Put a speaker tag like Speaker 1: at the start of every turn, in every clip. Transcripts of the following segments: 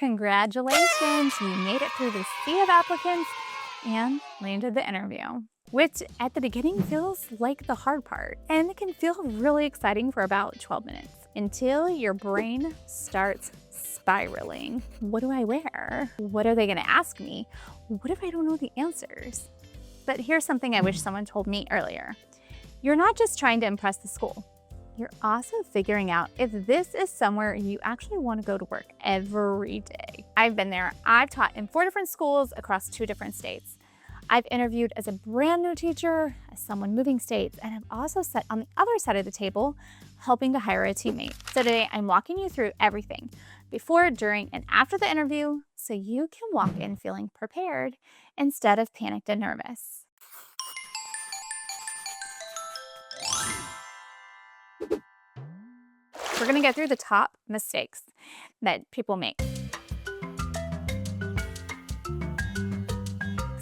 Speaker 1: Congratulations, you made it through the sea of applicants and landed the interview, which at the beginning feels like the hard part, and it can feel really exciting for about 12 minutes until your brain starts spiraling. What do I wear? What are they gonna ask me? What if I don't know the answers? But here's something I wish someone told me earlier. You're not just trying to impress the school. You're also figuring out if this is somewhere you actually want to go to work every day. I've been there. I've taught in 4 different schools across 2 different states. I've interviewed as a brand new teacher, as someone moving states, and I've also sat on the other side of the table helping to hire a teammate. So today I'm walking you through everything before, during, and after the interview so you can walk in feeling prepared instead of panicked and nervous. We're gonna get through the top mistakes that people make.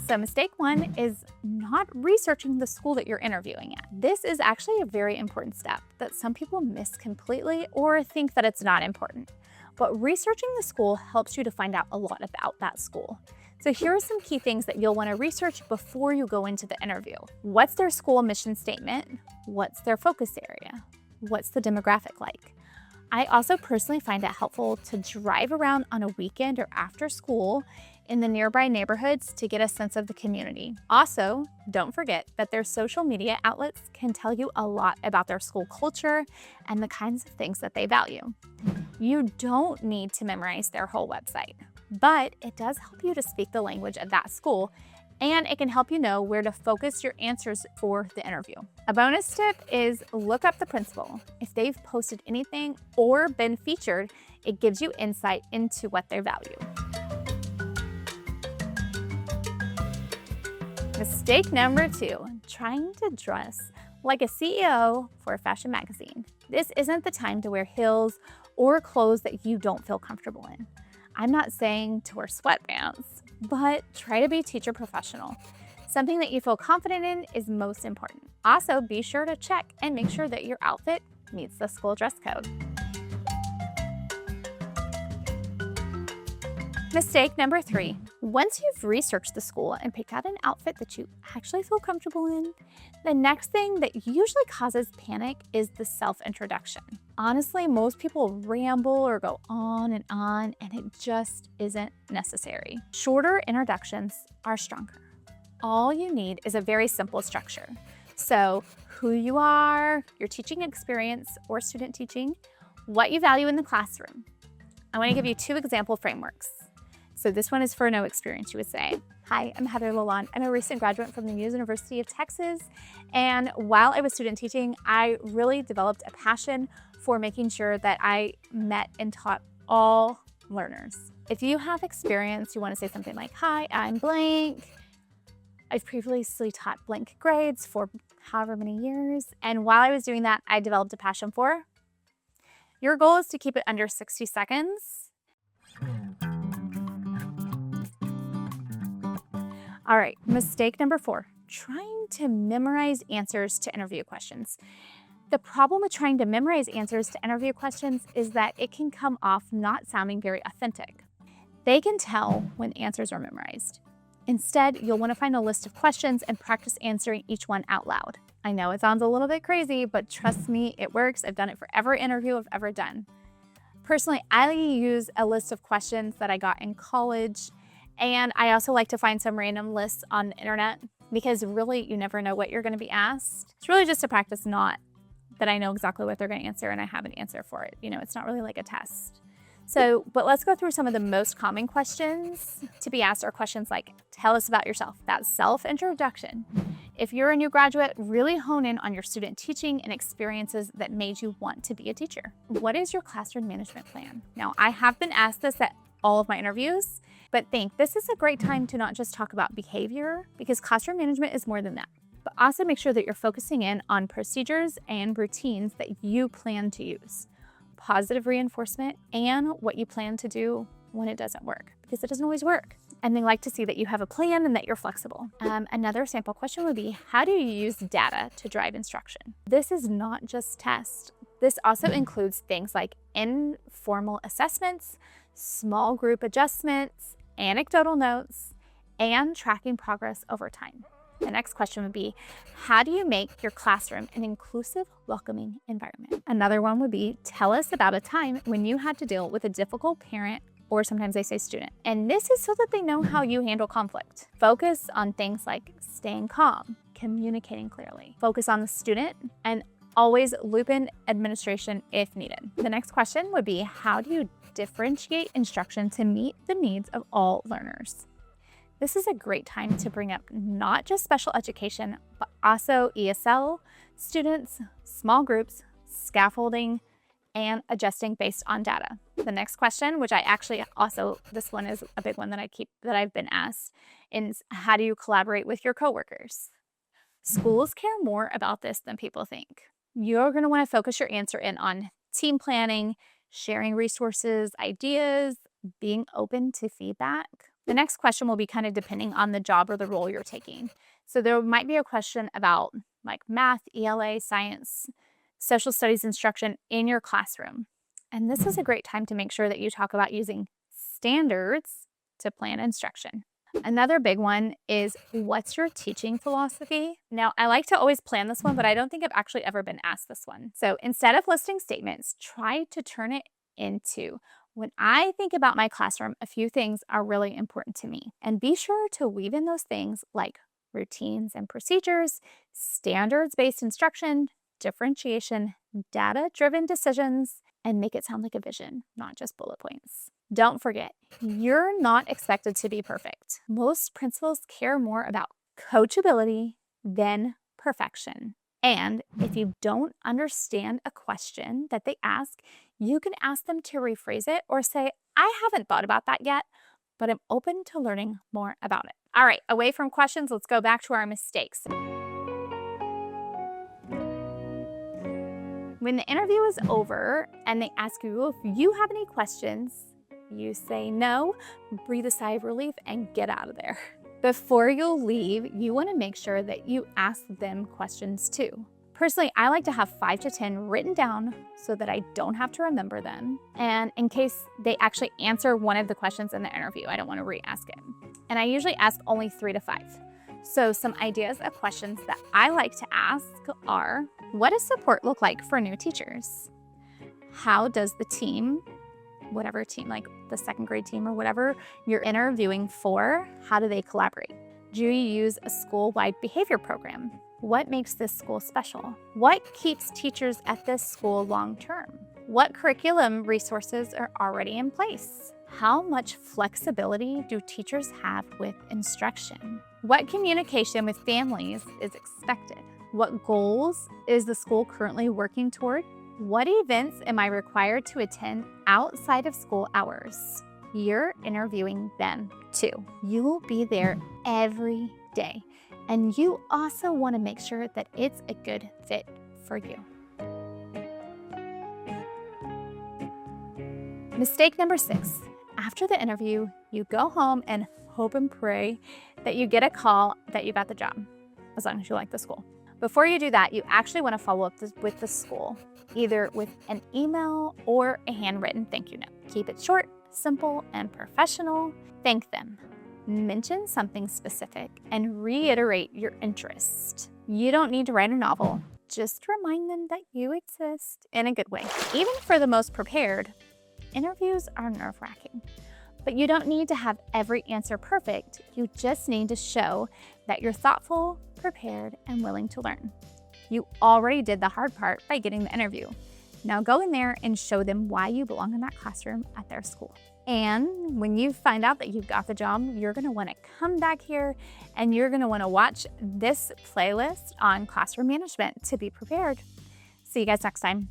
Speaker 1: So mistake 1 is not researching the school that you're interviewing at. This is actually a very important step that some people miss completely or think that it's not important. But researching the school helps you to find out a lot about that school. So here are some key things that you'll want to research before you go into the interview. What's their school mission statement? What's their focus area? What's the demographic like? I also personally find it helpful to drive around on a weekend or after school in the nearby neighborhoods to get a sense of the community. Also, don't forget that their social media outlets can tell you a lot about their school culture and the kinds of things that they value. You don't need to memorize their whole website, but it does help you to speak the language of that school, and it can help you know where to focus your answers for the interview. A bonus tip is look up the principal. If they've posted anything or been featured, it gives you insight into what they value. Mistake number 2, trying to dress like a CEO for a fashion magazine. This isn't the time to wear heels or clothes that you don't feel comfortable in. I'm not saying to wear sweatpants, but try to be teacher professional. Something that you feel confident in is most important. Also, be sure to check and make sure that your outfit meets the school dress code. Mistake number 3, once you've researched the school and picked out an outfit that you actually feel comfortable in, the next thing that usually causes panic is the self-introduction. Honestly, most people ramble or go on, and it just isn't necessary. Shorter introductions are stronger. All you need is a very simple structure. So, who you are, your teaching experience or student teaching, what you value in the classroom. I want to give you 2 example frameworks. So this one is for no experience, you would say. Hi, I'm Heather Lalonde. I'm a recent graduate from the University of Texas. And while I was student teaching, I really developed a passion for making sure that I met and taught all learners. If you have experience, you want to say something like, hi, I'm blank. I've previously taught blank grades for however many years. And while I was doing that, I developed a passion for. Your goal is to keep it under 60 seconds. All right, mistake number 4, trying to memorize answers to interview questions. The problem with trying to memorize answers to interview questions is that it can come off not sounding very authentic. They can tell when answers are memorized. Instead, you'll want to find a list of questions and practice answering each one out loud. I know it sounds a little bit crazy, but trust me, it works. I've done it for every interview I've ever done. Personally, I use a list of questions that I got in college. And I also like to find some random lists on the internet because really you never know what you're going to be asked. It's really just a practice, not that I know exactly what they're going to answer and I have an answer for it. You know, it's not really like a test. So, but let's go through some of the most common questions to be asked are questions like, tell us about yourself. That's self-introduction. If you're a new graduate, really hone in on your student teaching and experiences that made you want to be a teacher. What is your classroom management plan? Now, I have been asked this at all of my interviews, but think this is a great time to not just talk about behavior because classroom management is more than that, but also make sure that you're focusing in on procedures and routines that you plan to use, positive reinforcement, and what you plan to do when it doesn't work because it doesn't always work. And they like to see that you have a plan and that you're flexible. Another sample question would be, how do you use data to drive instruction? This is not just tests. This also includes things like informal assessments, small group adjustments, anecdotal notes, and tracking progress over time. The next question would be, how do you make your classroom an inclusive, welcoming environment? Another one would be, tell us about a time when you had to deal with a difficult parent, or sometimes they say student. And this is so that they know how you handle conflict. Focus on things like staying calm, communicating clearly. Focus on the student, and always loop in administration if needed. The next question would be, how do you differentiate instruction to meet the needs of all learners? This is a great time to bring up not just special education, but also ESL students, small groups, scaffolding, and adjusting based on data. The next question, which I actually also, this one is a big one that I've been asked, is how do you collaborate with your coworkers? Schools care more about this than people think. You're going to want to focus your answer in on team planning, sharing resources, ideas, being open to feedback. The next question will be kind of depending on the job or the role you're taking. So there might be a question about like math, ELA, science, social studies instruction in your classroom. And this is a great time to make sure that you talk about using standards to plan instruction. Another big one is, what's your teaching philosophy? Now, I like to always plan this one, but I don't think I've actually ever been asked this one. So instead of listing statements, try to turn it into, when I think about my classroom, a few things are really important to me. And be sure to weave in those things like routines and procedures, standards-based instruction, differentiation, data-driven decisions, and make it sound like a vision, not just bullet points. Don't forget, you're not expected to be perfect. Most principals care more about coachability than perfection. And if you don't understand a question that they ask, you can ask them to rephrase it or say, I haven't thought about that yet, but I'm open to learning more about it. All right, away from questions, let's go back to our mistakes. When the interview is over and they ask you if you have any questions, you say no, breathe a sigh of relief, and get out of there. Before you leave, you want to make sure that you ask them questions too. Personally, I like to have 5 to 10 written down so that I don't have to remember them. And in case they actually answer one of the questions in the interview, I don't want to re-ask it. And I usually ask only 3 to 5. So some ideas of questions that I like to ask are, what does support look like for new teachers? How does the team, whatever team, like the second grade team or whatever you're interviewing for, how do they collaborate? Do you use a school-wide behavior program? What makes this school special? What keeps teachers at this school long-term? What curriculum resources are already in place? How much flexibility do teachers have with instruction? What communication with families is expected? What goals is the school currently working toward? What events am I required to attend outside of school hours? You're interviewing them too. You will be there every day. And you also want to make sure that it's a good fit for you. Mistake number 6. After the interview, you go home and hope and pray that you get a call that you got the job, as long as you like the school. Before you do that, you actually want to follow up with the school, either with an email or a handwritten thank you note. Keep it short, simple, and professional. Thank them. Mention something specific and reiterate your interest. You don't need to write a novel. Just remind them that you exist in a good way. Even for the most prepared, interviews are nerve-wracking. But you don't need to have every answer perfect. You just need to show that you're thoughtful, prepared, and willing to learn. You already did the hard part by getting the interview. Now go in there and show them why you belong in that classroom at their school. And when you find out that you've got the job, you're going to want to come back here and you're going to want to watch this playlist on classroom management to be prepared. See you guys next time.